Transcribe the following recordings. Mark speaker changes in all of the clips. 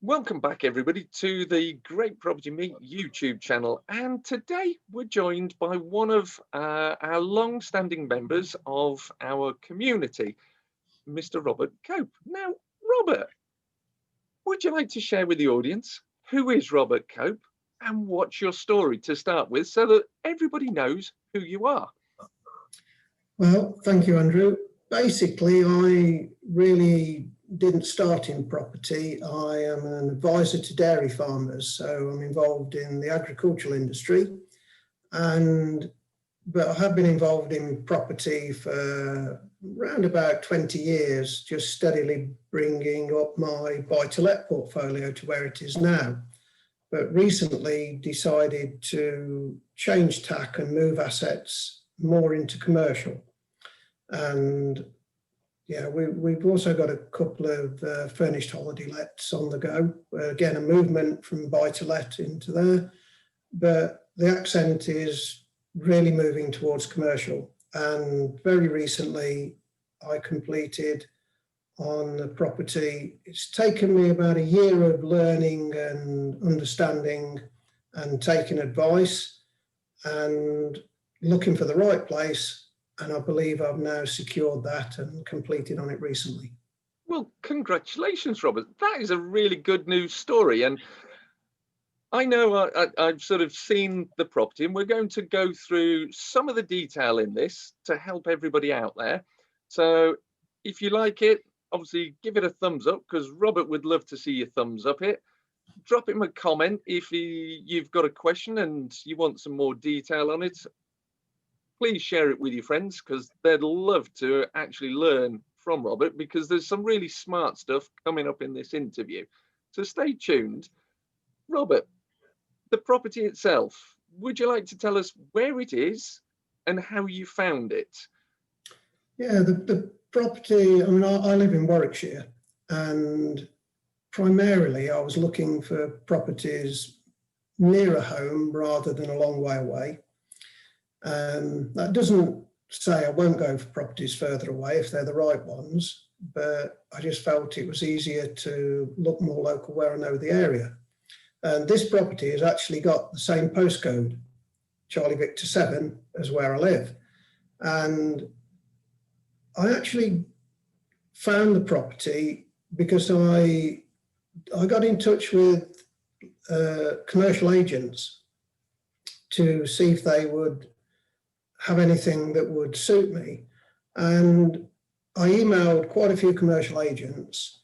Speaker 1: Welcome back, everybody, to the Great Property Meet YouTube channel. And today we're joined by one of our long-standing members of our community, Mr. Robert Cope. Now, Robert, would you like to share with the audience who is Robert Cope and what's your story to start with so that everybody knows who you are?
Speaker 2: Well, thank you, Andrew. Basically, I really didn't start in property. I am an advisor to dairy farmers, so I'm involved in the agricultural industry. But I have been involved in property for around about 20 years, just steadily bringing up my buy-to-let portfolio to where it is now. But recently decided to change tack and move assets more into commercial. And yeah, we've also got a couple of furnished holiday lets on the go. Again, a movement from buy-to-let into there, but the accent is really moving towards commercial. And very recently, I completed on a property. It's taken me about a year of learning and understanding and taking advice and looking for the right place. And I believe I've now secured that and completed on it recently.
Speaker 1: Well, congratulations, Robert. That is a really good news story. And I know I've sort of seen the property, and we're going to go through some of the detail in this to help everybody out there. So if you like it, obviously give it a thumbs up, because Robert would love to see your thumbs up it. Drop him a comment if you've got a question and you want some more detail on it. Please share it with your friends, because they'd love to actually learn from Robert, because there's some really smart stuff coming up in this interview. So stay tuned. Robert, the property itself, would you like to tell us where it is and how you found it?
Speaker 2: Yeah, the property, I mean, I live in Warwickshire, and primarily I was looking for properties near a home rather than a long way away. That doesn't say I won't go for properties further away if they're the right ones, but I just felt it was easier to look more local where I know the area. And this property has actually got the same postcode, Charlie Victor 7, as where I live. And I actually found the property because I got in touch with commercial agents to see if they would have anything that would suit me. And I emailed quite a few commercial agents.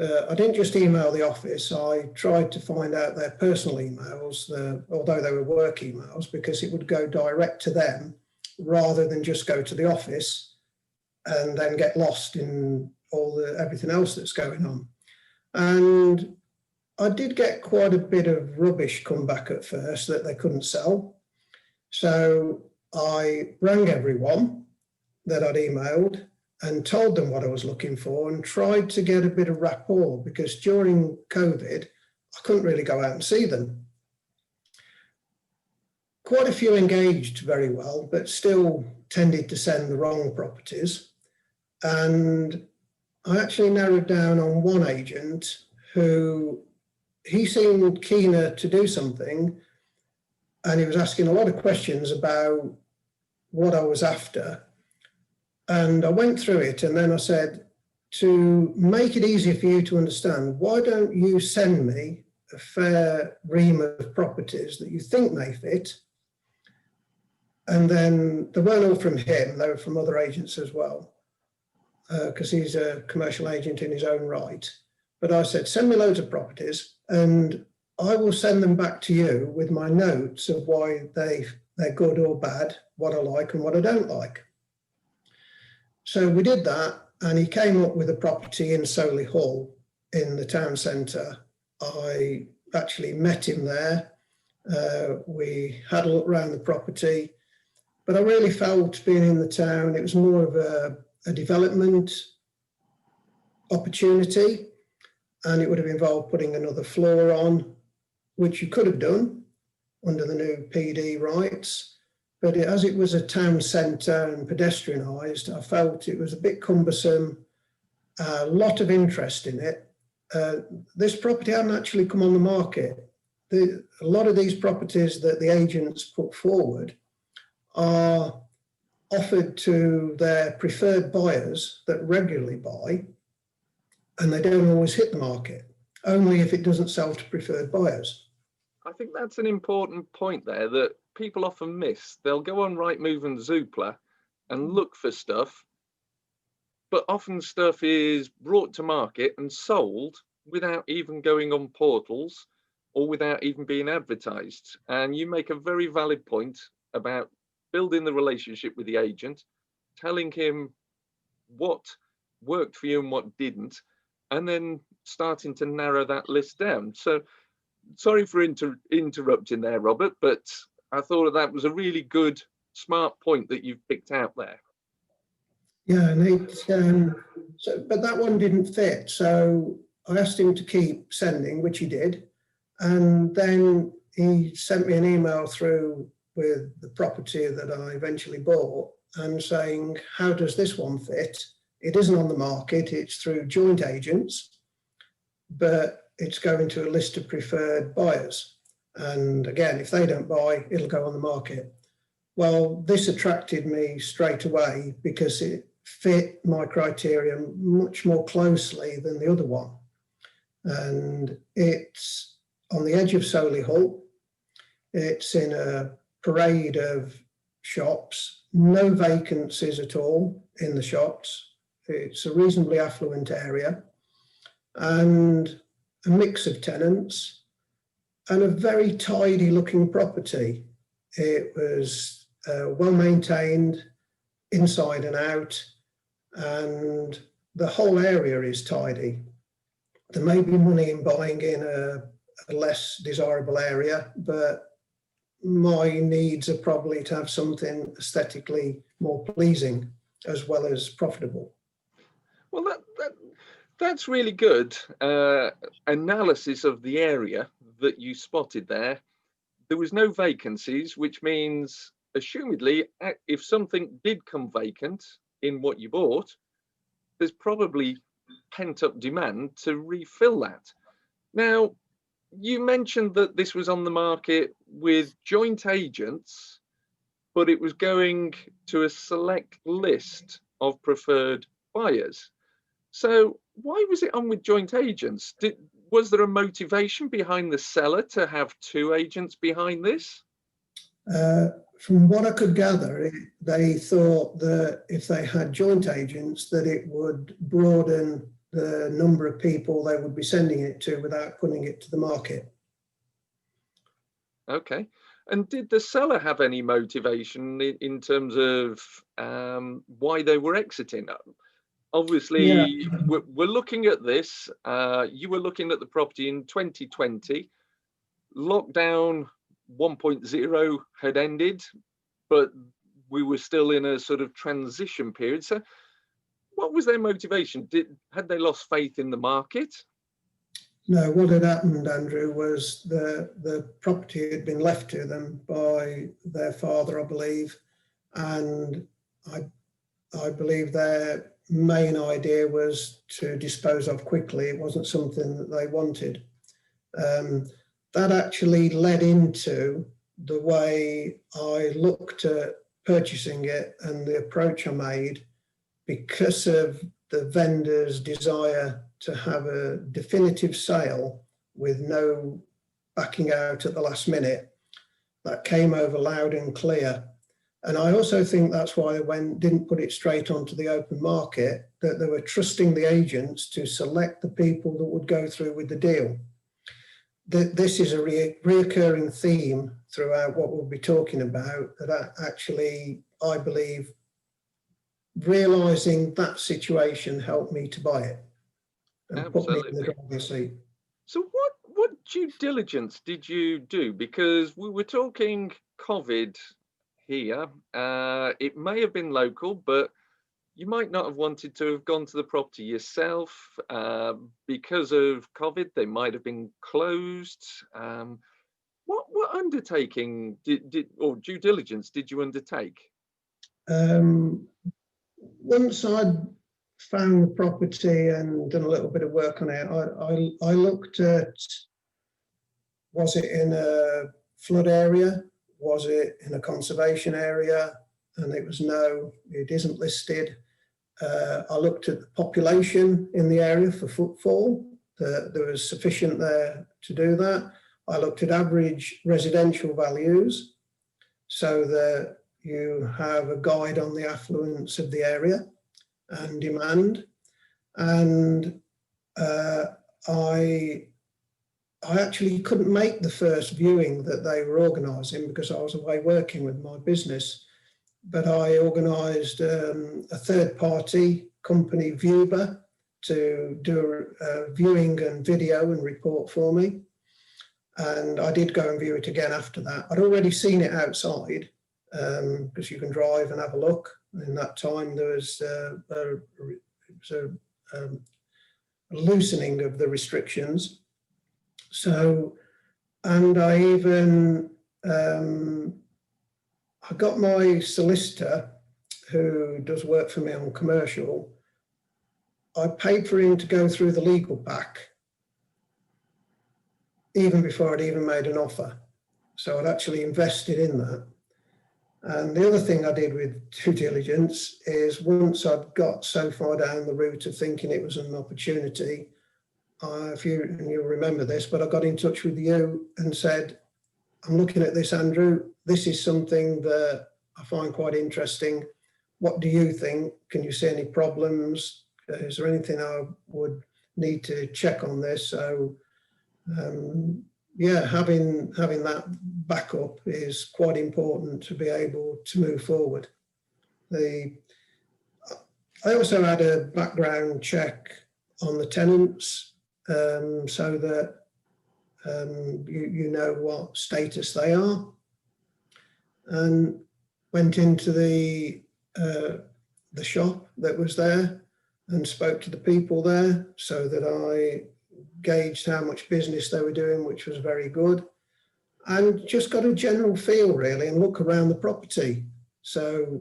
Speaker 2: I didn't just email the office, I tried to find out their personal emails, although they were work emails, because it would go direct to them rather than just go to the office and then get lost in everything else that's going on. And I did get quite a bit of rubbish come back at first that they couldn't sell. So I rang everyone that I'd emailed and told them what I was looking for and tried to get a bit of rapport, because during COVID, I couldn't really go out and see them. Quite a few engaged very well, but still tended to send the wrong properties. And I actually narrowed down on one agent who, he seemed keener to do something, and he was asking a lot of questions about what I was after. And I went through it, and then I said, to make it easier for you to understand, why don't you send me a fair ream of properties that you think may fit? And then they weren't all from him, they were from other agents as well, because he's a commercial agent in his own right. But I said, send me loads of properties and I will send them back to you with my notes of why they're good or bad, what I like and what I don't like. So we did that, and he came up with a property in Solihull in the town centre. I actually met him there. We had a look around the property, but I really felt, being in the town, it was more of a development opportunity, and it would have involved putting another floor on, which you could have done under the new PD rights. But as it was a town centre and pedestrianised, I felt it was a bit cumbersome, a lot of interest in it, this property hadn't actually come on the market. A lot of these properties that the agents put forward are offered to their preferred buyers that regularly buy, and they don't always hit the market, only if it doesn't sell to preferred buyers.
Speaker 1: I think that's an important point there that people often miss. They'll go on Rightmove and Zoopla and look for stuff, but often stuff is brought to market and sold without even going on portals or without even being advertised. And you make a very valid point about building the relationship with the agent, telling him what worked for you and what didn't, and then starting to narrow that list down. So sorry for interrupting there, Robert, but I thought that was a really good, smart point that you've picked out there.
Speaker 2: Yeah, and but that one didn't fit. So I asked him to keep sending, which he did. And then he sent me an email through with the property that I eventually bought and saying, how does this one fit? It isn't on the market, it's through joint agents, but it's going to a list of preferred buyers. And again, if they don't buy, it'll go on the market. Well, this attracted me straight away because it fit my criteria much more closely than the other one. And it's on the edge of Solihull. It's in a parade of shops, no vacancies at all in the shops. It's a reasonably affluent area and a mix of tenants and a very tidy looking property. It was well maintained inside and out, and the whole area is tidy. There may be money in buying in a less desirable area, but my needs are probably to have something aesthetically more pleasing as well as profitable.
Speaker 1: Well, that's really good analysis of the area that you spotted there. There was no vacancies, which means, assumedly, if something did come vacant in what you bought, there's probably pent-up demand to refill that. Now, you mentioned that this was on the market with joint agents, but it was going to a select list of preferred buyers. So why was it on with joint agents? Was there a motivation behind the seller to have two agents behind this?
Speaker 2: From what I could gather, they thought that if they had joint agents, that it would broaden the number of people they would be sending it to without putting it to the market.
Speaker 1: Okay. And did the seller have any motivation in terms of why they were exiting? Obviously, yeah. We're looking at this. You were looking at the property in 2020. Lockdown 1.0 had ended, but we were still in a sort of transition period. So what was their motivation? Had they lost faith in the market?
Speaker 2: No, what had happened, Andrew, was the property had been left to them by their father, I believe, and I believe their main idea was to dispose of quickly. It wasn't something that they wanted. That actually led into the way I looked at purchasing it and the approach I made because of the vendor's desire to have a definitive sale with no backing out at the last minute. That came over loud and clear. And I also think that's why they didn't put it straight onto the open market, that they were trusting the agents to select the people that would go through with the deal. This is a reoccurring theme throughout what we'll be talking about, that actually, I believe, realising that situation helped me to buy it and
Speaker 1: Absolutely.
Speaker 2: put me in the driver's seat.
Speaker 1: So what due diligence did you do? Because we were talking COVID here. It may have been local, but you might not have wanted to have gone to the property yourself because of COVID. They might have been closed. What undertaking or due diligence did you undertake?
Speaker 2: Once I'd found the property and done a little bit of work on it, I looked at, was it in a flood area? Was it in a conservation area? And it was no, it isn't listed. I looked at the population in the area for footfall. There was sufficient there to do that. I looked at average residential values so that you have a guide on the affluence of the area and demand. And I actually couldn't make the first viewing that they were organising because I was away working with my business. But I organised a third-party company viewer to do a viewing and video and report for me. And I did go and view it again after that. I'd already seen it outside because you can drive and have a look. In that time, there was a loosening of the restrictions. So, and I even, I got my solicitor who does work for me on commercial. I paid for him to go through the legal pack even before I'd even made an offer. So I'd actually invested in that. And the other thing I did with due diligence is once I'd got so far down the route of thinking it was an opportunity, if you'll remember this, but I got in touch with you and said, I'm looking at this, Andrew. This is something that I find quite interesting. What do you think? Can you see any problems? Is there anything I would need to check on this? So, yeah, having that backup is quite important to be able to move forward. I also had a background check on the tenants so that you know what status they are, and went into the shop that was there and spoke to the people there so that I gauged how much business they were doing, which was very good, and just got a general feel really and look around the property. So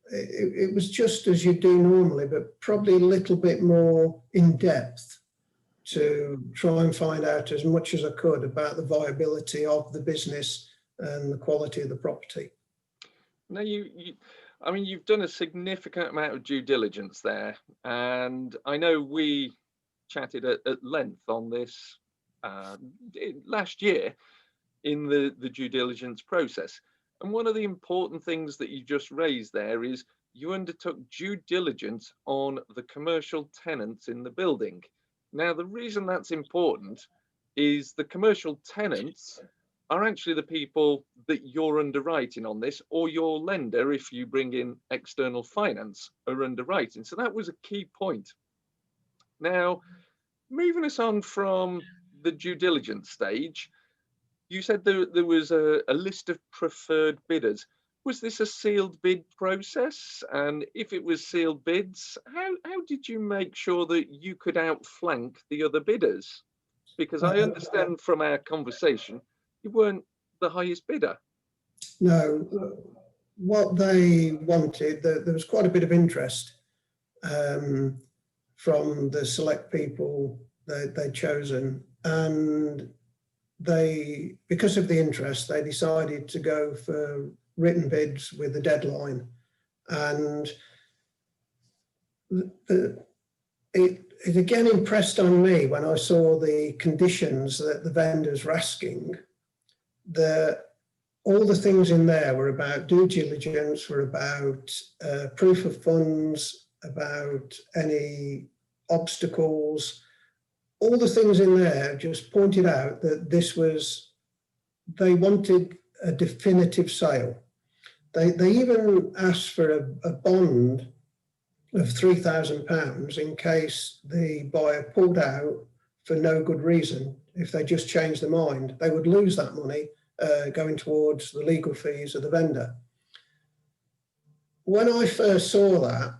Speaker 2: it was just as you do normally, but probably a little bit more in depth to try and find out as much as I could about the viability of the business and the quality of the property.
Speaker 1: Now, I mean, you've done a significant amount of due diligence there, and I know we chatted at length on this last year in the due diligence process. And one of the important things that you just raised there is you undertook due diligence on the commercial tenants in the building. Now, the reason that's important is the commercial tenants are actually the people that you're underwriting on this, or your lender, if you bring in external finance, are underwriting. So that was a key point. Now, moving us on from the due diligence stage, you said there was a list of preferred bidders. Was this a sealed bid process? And if it was sealed bids, how did you make sure that you could outflank the other bidders? Because I understand from our conversation, you weren't the highest bidder.
Speaker 2: No, what they wanted, there was quite a bit of interest from the select people that they'd chosen. And they, because of the interest, they decided to go for written bids with a deadline. And it again impressed on me when I saw the conditions that the vendors were asking, that all the things in there were about due diligence, were about proof of funds, about any obstacles. All the things in there just pointed out that this was, they wanted a definitive sale. They even asked for a bond of £3,000 in case the buyer pulled out for no good reason. If they just changed their mind, they would lose that money going towards the legal fees of the vendor. When I first saw that,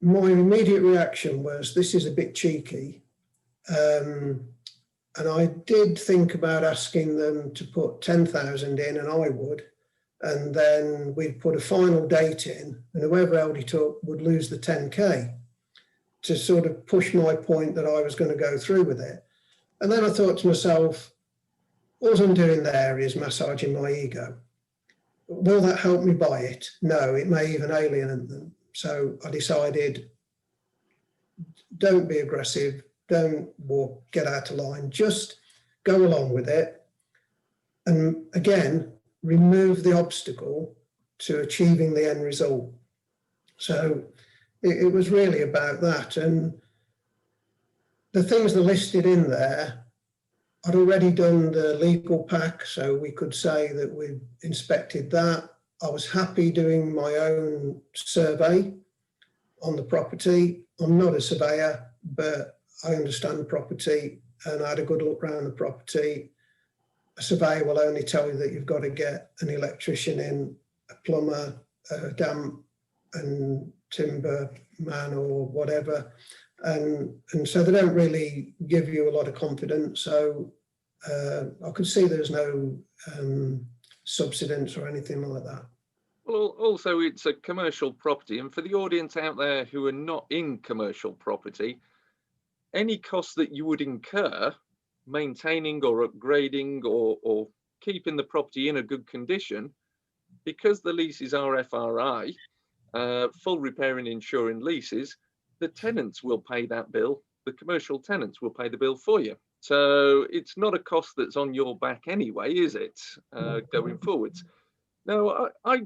Speaker 2: my immediate reaction was, this is a bit cheeky. And I did think about asking them to put 10,000 in, and I would, and then we'd put a final date in, and whoever held it up would lose the 10K to sort of push my point that I was going to go through with it. And then I thought to myself, all I'm doing there is massaging my ego. Will that help me buy it? No, it may even alienate them. So I decided, don't be aggressive, don't get out of line, just go along with it. And again, remove the obstacle to achieving the end result. So it was really about that. And the things that are listed in there, I'd already done the legal pack, so we could say that we've inspected that. I was happy doing my own survey on the property. I'm not a surveyor, but I understand the property, and I had a good look around the property. A surveyor will only tell you that you've got to get an electrician in, a plumber, a damp and timber man or whatever. And so they don't really give you a lot of confidence. So I could see there's no subsidence or anything like that.
Speaker 1: Well, also it's a commercial property, and for the audience out there who are not in commercial property, any costs that you would incur maintaining or upgrading or keeping the property in a good condition, because the leases are FRI, full repair and insuring leases, the tenants will pay that bill. The commercial tenants will pay the bill for you. So it's not a cost that's on your back anyway, is it, going forwards? Now, I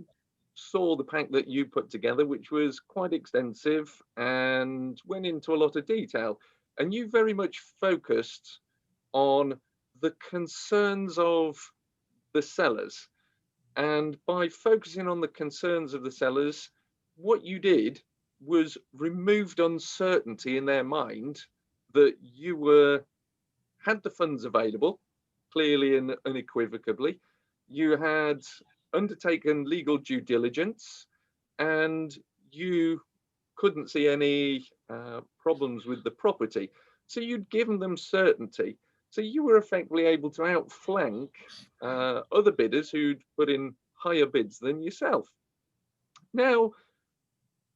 Speaker 1: saw the pack that you put together, which was quite extensive and went into a lot of detail. And you very much focused on the concerns of the sellers. And by focusing on the concerns of the sellers, what you did was removed uncertainty in their mind that you had the funds available, clearly and unequivocally. You had undertaken legal due diligence, and you couldn't see any problems with the property. So you'd given them certainty. So you were effectively able to outflank other bidders who'd put in higher bids than yourself. Now,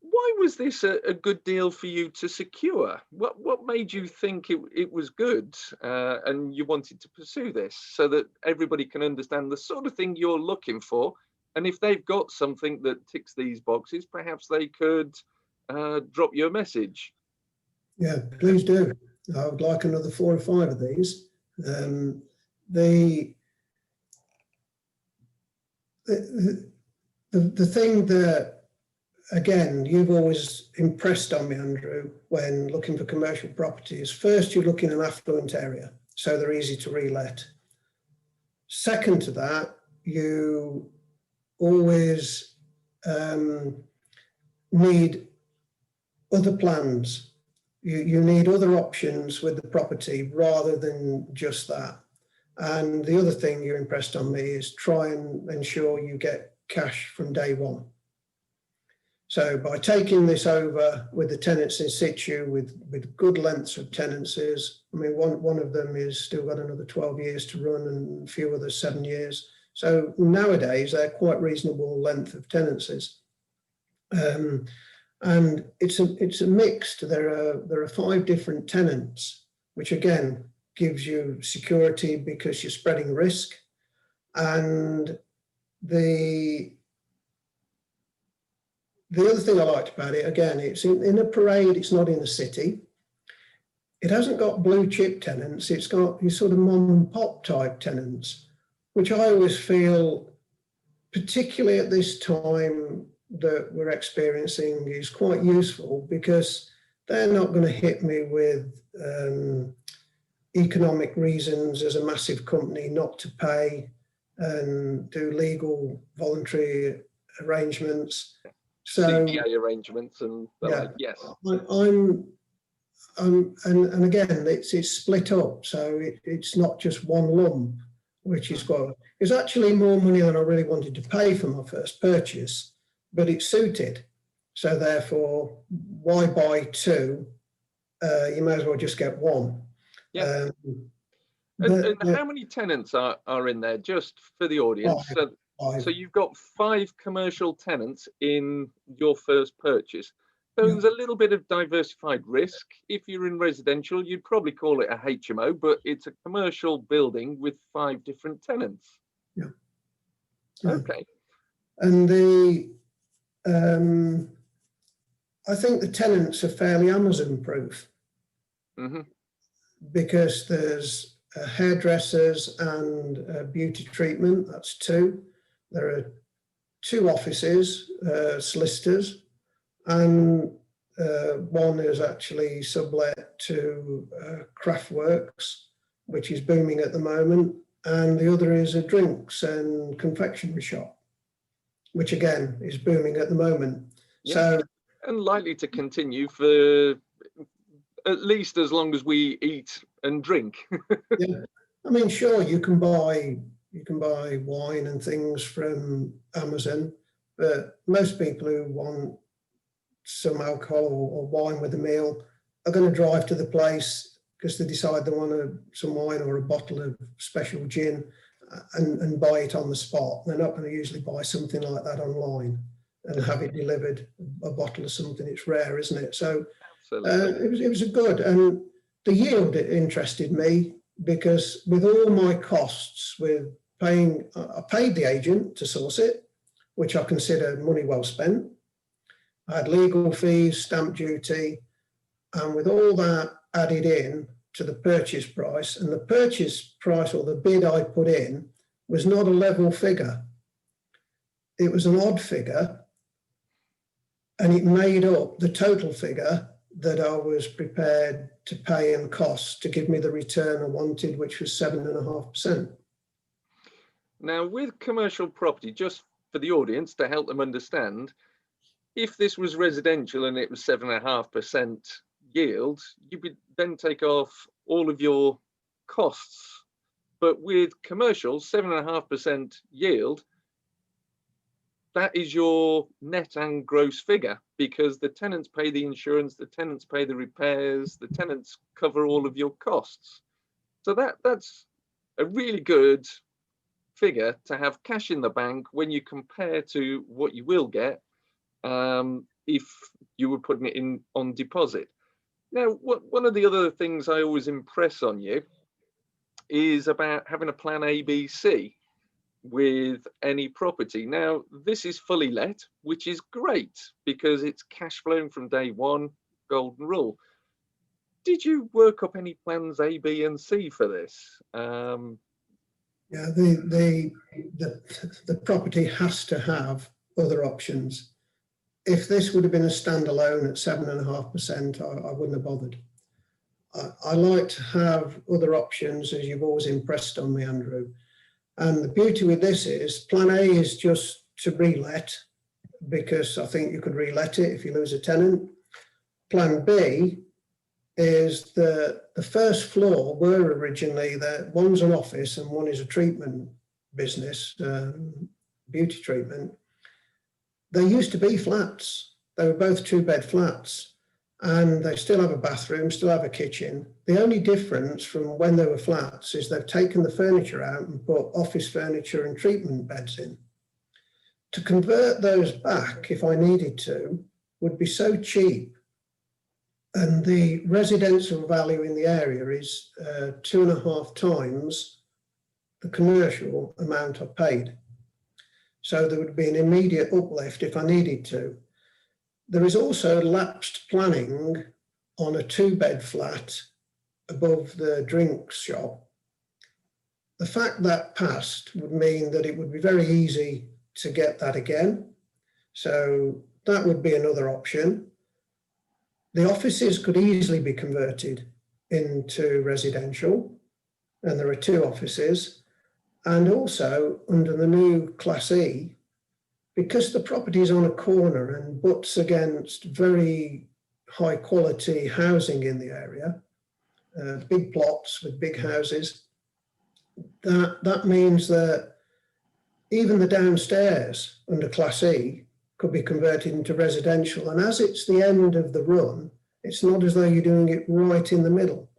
Speaker 1: why was this a good deal for you to secure? What made you think it was good and you wanted to pursue this, so that everybody can understand the sort of thing you're looking for? And if they've got something that ticks these boxes, perhaps they could drop you a message.
Speaker 2: Yeah, please do. I would like another 4 or 5 of these. The thing that, again, you've always impressed on me, Andrew, when looking for commercial properties, first you're looking in an affluent area, so they're easy to relet. Second to that, you always need other plans. You need other options with the property rather than just that. And the other thing you impressed on me is try and ensure you get cash from day one. So by taking this over with the tenants in situ, with good lengths of tenancies, I mean, one of them is still got another 12 years to run and a few others 7 years. So nowadays they're quite reasonable length of tenancies. And it's a mixed. There are 5 different tenants, which again gives you security because you're spreading risk. And the other thing I liked about it, again, it's in a parade, it's not in the city. It hasn't got blue chip tenants, it's got these sort of mom and pop type tenants, which I always feel, particularly at this time that we're experiencing, is quite useful, because they're not going to hit me with economic reasons as a massive company not to pay and do legal voluntary arrangements. So
Speaker 1: CPA arrangements and
Speaker 2: yeah,
Speaker 1: yes.
Speaker 2: And again, it's split up, so it's not just one lump, which is quite. It's actually more money than I really wanted to pay for my first purchase, but it suited. So therefore, why buy 2? You may as well just get 1.
Speaker 1: Yeah. And how many tenants are in there, just for the audience?
Speaker 2: 5. 5.
Speaker 1: So you've got 5 commercial tenants in your first purchase. So
Speaker 2: Yeah.
Speaker 1: there's a little bit of diversified risk. If you're in residential, you'd probably call it a HMO, but it's a commercial building with 5 different tenants.
Speaker 2: Yeah. Yeah.
Speaker 1: Okay.
Speaker 2: And I think the tenants are fairly Amazon proof, because there's hairdressers and beauty treatment, that's 2. There are 2 offices, solicitors, and one is actually sublet to Craftworks, which is booming at the moment, and the other is a drinks and confectionery shop, which again is booming at the moment.
Speaker 1: Yeah.
Speaker 2: So,
Speaker 1: and likely to continue for at least as long as we eat and drink.
Speaker 2: yeah, I mean, sure, you can buy wine and things from Amazon, but most people who want some alcohol or wine with a meal are going to drive to the place because they decide they want some wine or a bottle of special gin and buy it on the spot. They're not going to usually buy something like that online and have it delivered, a bottle of something. It's rare, isn't it? So it was a good, and the yield, it interested me, because with all my costs, with paying, I paid the agent to source it, which I consider money well spent. I had legal fees, stamp duty, and with all that added in to the purchase price, and the purchase price, or the bid I put in, was not a level figure. It was an odd figure, and it made up the total figure that I was prepared to pay and cost to give me the return I wanted, which was 7.5%.
Speaker 1: Now, with commercial property, just for the audience to help them understand, if this was residential and it was 7.5% yield, you would then take off all of your costs. But with commercial, 7.5% yield, that is your net and gross figure, because the tenants pay the insurance, the tenants pay the repairs, the tenants cover all of your costs. So that's a really good figure to have cash in the bank when you compare to what you will get if you were putting it in on deposit. Now, one of the other things I always impress on you is about having a plan A, B, C with any property. Now, this is fully let, which is great because it's cash flowing from day one, golden rule. Did you work up any plans A, B, and C for this?
Speaker 2: Yeah, the property has to have other options. If this would have been a standalone at 7.5%, I wouldn't have bothered. I like to have other options, as you've always impressed on me, Andrew. And the beauty with this is plan A is just to re-let, because I think you could re-let it if you lose a tenant. Plan B is the first floor were originally that one's an office and one is a treatment business, beauty treatment. They used to be flats. They were both 2-bed flats, and they still have a bathroom, still have a kitchen. The only difference from when they were flats is they've taken the furniture out and put office furniture and treatment beds in. To convert those back, if I needed to, would be so cheap. And the residential value in the area is 2.5 times the commercial amount I paid. So there would be an immediate uplift if I needed to. There is also lapsed planning on a 2-bed flat above the drinks shop. The fact that passed would mean that it would be very easy to get that again. So that would be another option. The offices could easily be converted into residential, and there are 2 offices. And also under the new Class E, because the property is on a corner and butts against very high quality housing in the area, big plots with big houses, that means that even the downstairs under Class E could be converted into residential. And as it's the end of the run, it's not as though you're doing it right in the middle.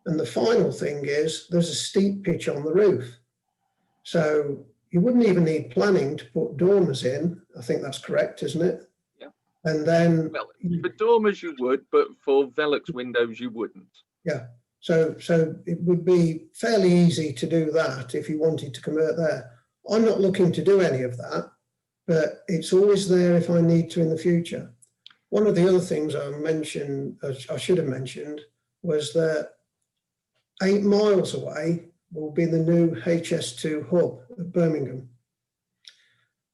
Speaker 2: And the final thing is there's a steep pitch on the roof. So you wouldn't even need planning to put dormers in. I think that's correct, isn't it?
Speaker 1: Yeah.
Speaker 2: And then,
Speaker 1: Well, for dormers you would, but for Velux windows you wouldn't.
Speaker 2: yeah. So it would be fairly easy to do that if you wanted to convert there. I'm not looking to do any of that, but it's always there if I need to in the future. One of the other things I should have mentioned, was that 8 miles away will be the new HS2 hub at Birmingham.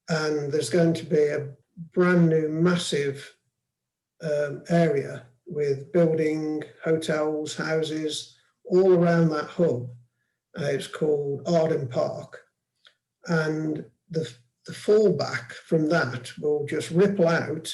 Speaker 2: And there's going to be a brand new massive area with building, hotels, houses, all around that hub. It's called Arden Park. And the fallback from that will just ripple out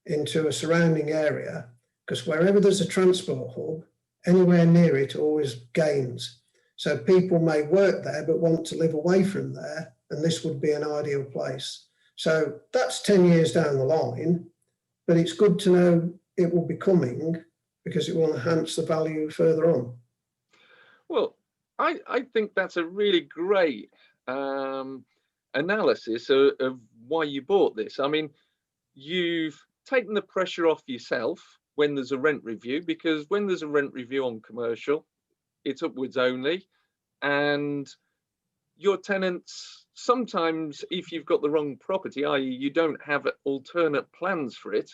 Speaker 2: into a surrounding area, because wherever there's a transport hub, anywhere near it always gains. So people may work there but want to live away from there, and this would be an ideal place. So that's 10 years down the line, but it's good to know it will be coming, because it will enhance the value further on.
Speaker 1: Well, I think that's a really great analysis of why you bought this. I mean, you've taken the pressure off yourself when there's a rent review, because when there's a rent review on commercial, it's upwards only. And your tenants, sometimes if you've got the wrong property, i.e. you don't have alternate plans for it,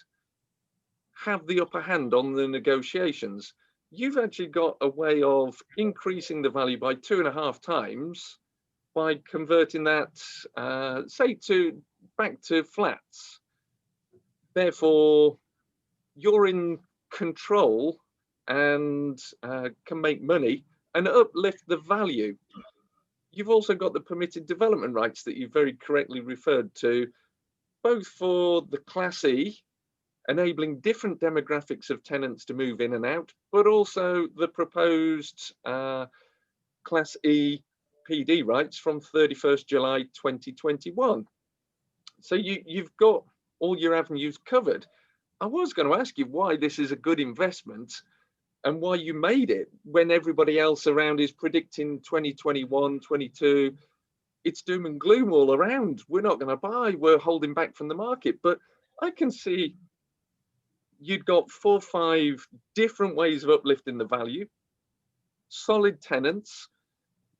Speaker 1: have the upper hand on the negotiations. You've actually got a way of increasing the value by 2.5 times by converting that, say, back to flats. Therefore, you're in control and can make money and uplift the value. You've also got the permitted development rights that you very correctly referred to, both for the Class E, enabling different demographics of tenants to move in and out, but also the proposed Class E PD rights from 31st July 2021. So you've got all your avenues covered. I was going to ask you why this is a good investment and why you made it when everybody else around is predicting 2021, 22. It's doom and gloom all around. We're not going to buy. We're holding back from the market. But I can see you'd got 4 or 5 different ways of uplifting the value, solid tenants,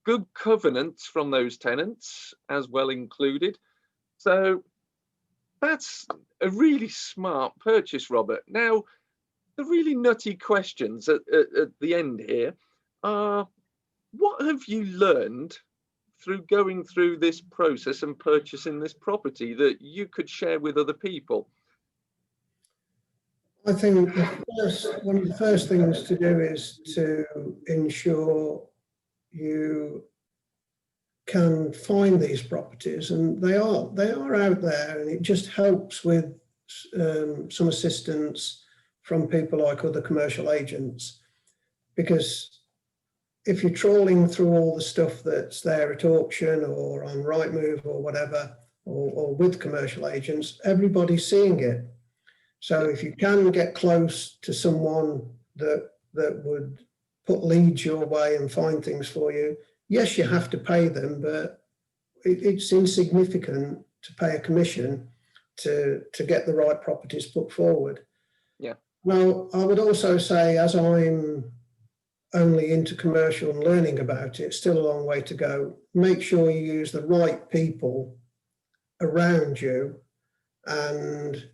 Speaker 1: good covenants from those tenants as well included. So that's a really smart purchase, Robert. Now, the really nutty questions at the end here are, what have you learned through going through this process and purchasing this property that you could share with other people?
Speaker 2: I think one of the first things to do is to ensure you can find these properties, and they are out there, and it just helps with some assistance from people like other commercial agents, because if you're trawling through all the stuff that's there at auction or on Rightmove or whatever, or with commercial agents, everybody's seeing it. So if you can get close to someone that would put leads your way and find things for you, yes, you have to pay them, but it's insignificant to pay a commission to get the right properties put forward.
Speaker 1: Yeah.
Speaker 2: Well, I would also say, as I'm only into commercial and learning about it, still a long way to go, make sure you use the right people around you, and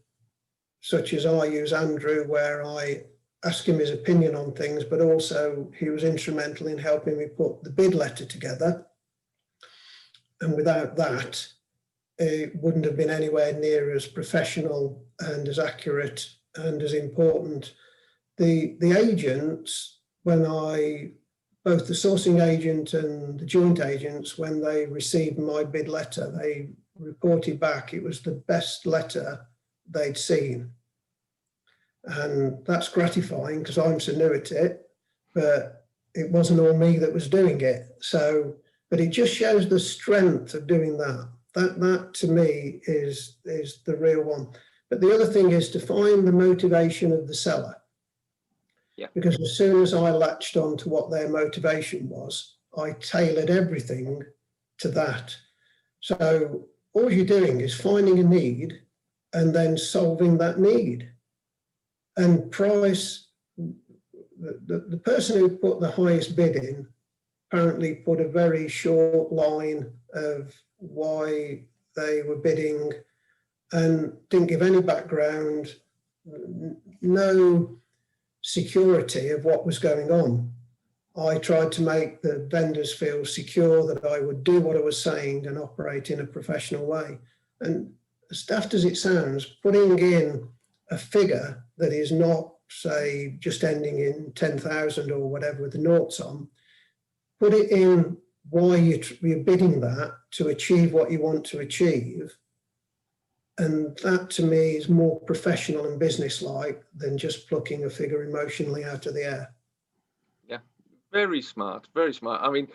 Speaker 2: such as I use Andrew, where I ask him his opinion on things, but also he was instrumental in helping me put the bid letter together. And without that, it wouldn't have been anywhere near as professional and as accurate and as important. The agents, both the sourcing agent and the joint agents, when they received my bid letter, they reported back it was the best letter they'd seen. And that's gratifying, because I'm so new at it, but it wasn't all me that was doing it. So, but it just shows the strength of doing that. That to me is the real one. But the other thing is to find the motivation of the seller.
Speaker 1: Yeah.
Speaker 2: Because as soon as I latched on to what their motivation was, I tailored everything to that. So all you're doing is finding a need and then solving that need. And price, the person who put the highest bid in apparently put a very short line of why they were bidding and didn't give any background, no security of what was going on. I tried to make the vendors feel secure that I would do what I was saying and operate in a professional way. And as daft as it sounds, putting in a figure that is not, say, just ending in 10,000 or whatever with the noughts on, put it in why you're bidding that to achieve what you want to achieve. And that to me is more professional and business-like than just plucking a figure emotionally out of the air.
Speaker 1: Yeah, very smart, very smart. I mean,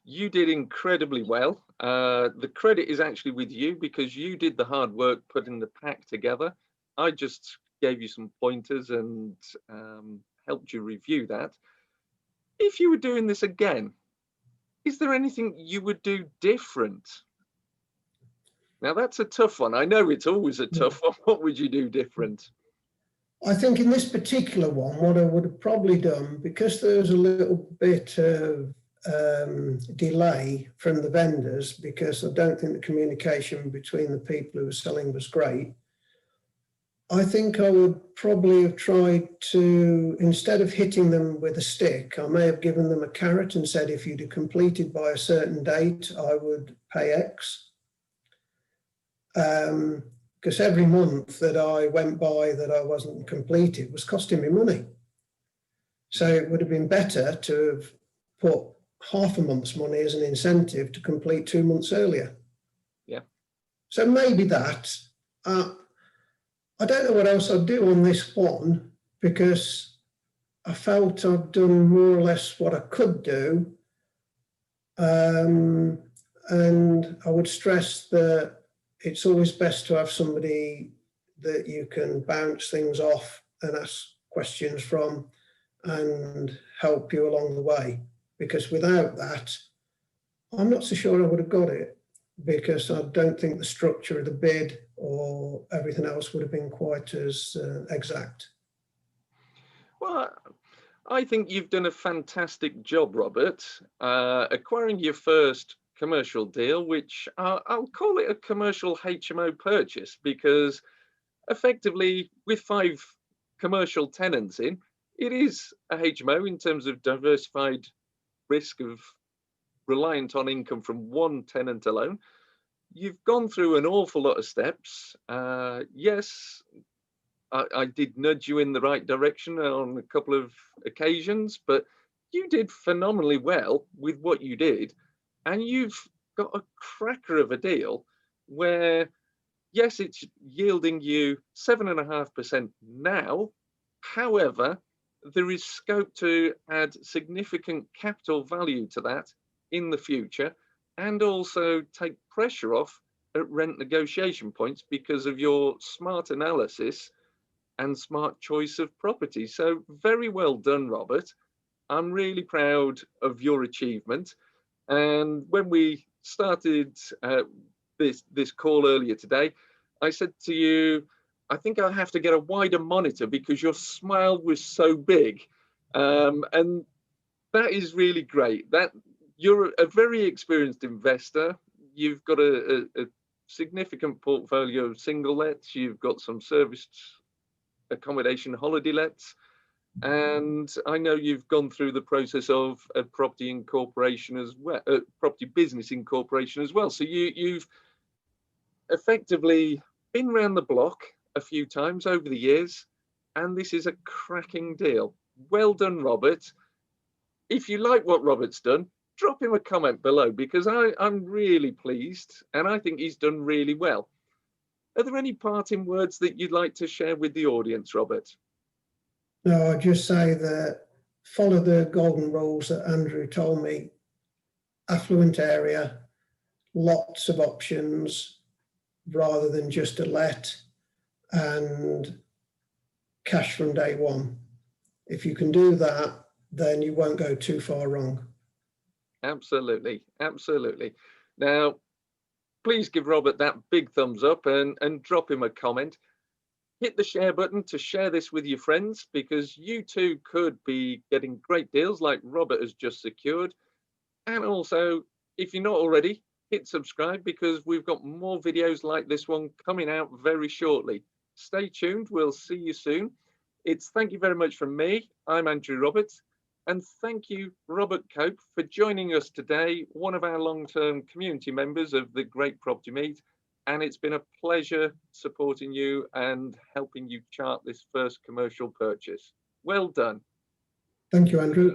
Speaker 1: you did incredibly well. The credit is actually with you because you did the hard work putting the pack together. I just gave you some pointers and helped you review that. If you were doing this again, is there anything you would do different? Now, that's a tough one. I know it's always a tough one. What would you do different?
Speaker 2: I think in this particular one, what I would have probably done, because there was a little bit of delay from the vendors, because I don't think the communication between the people who were selling was great, I think I would probably have tried to, instead of hitting them with a stick, I may have given them a carrot and said, if you'd have completed by a certain date, I would pay X. Because every month that I went by that I wasn't completed was costing me money. So it would have been better to have put half a month's money as an incentive to complete 2 months earlier.
Speaker 1: Yeah.
Speaker 2: So maybe that. I don't know what else I'd do on this one, because I felt I'd done more or less what I could do. And I would stress that it's always best to have somebody that you can bounce things off and ask questions from and help you along the way. Because without that, I'm not so sure I would have got it, because I don't think the structure of the bid or everything else would have been quite as exact.
Speaker 1: Well, I think you've done a fantastic job, Robert, acquiring your first commercial deal, which I'll call it a commercial HMO purchase, because effectively with 5 commercial tenants in, it is a HMO in terms of diversified risk of reliant on income from one tenant alone. You've gone through an awful lot of steps. Yes, I did nudge you in the right direction on a couple of occasions, but you did phenomenally well with what you did. And you've got a cracker of a deal where, yes, it's yielding you 7.5% now. However, there is scope to add significant capital value to that in the future, and also take pressure off at rent negotiation points because of your smart analysis and smart choice of property. So very well done, Robert. I'm really proud of your achievement. And when we started this call earlier today, I said to you, I think I'll have to get a wider monitor because your smile was so big. And that is really great. That you're a very experienced investor. You've got a significant portfolio of single lets. You've got some serviced accommodation holiday lets. And I know you've gone through the process of a property incorporation as well, property business incorporation as well. So you've effectively been around the block a few times over the years, and this is a cracking deal. Well done, Robert. If you like what Robert's done, drop him a comment below, because I'm really pleased and I think he's done really well. Are there any parting words that you'd like to share with the audience, Robert?
Speaker 2: No, I'd just say that follow the golden rules that Andrew told me. Affluent area, lots of options rather than just a let, and cash from day one. If you can do that, then you won't go too far wrong.
Speaker 1: Absolutely, absolutely. Now, please give Robert that big thumbs up and drop him a comment. Hit the share button to share this with your friends, because you too could be getting great deals like Robert has just secured. And also, if you're not already, hit subscribe, because we've got more videos like this one coming out very shortly. Stay tuned. We'll see you soon. It's thank you very much from me. I'm Andrew Roberts. And thank you, Robert Cope, for joining us today, one of our long-term community members of the Great Property Meet. And it's been a pleasure supporting you and helping you chart this first commercial purchase. Well done.
Speaker 2: Thank you, Andrew.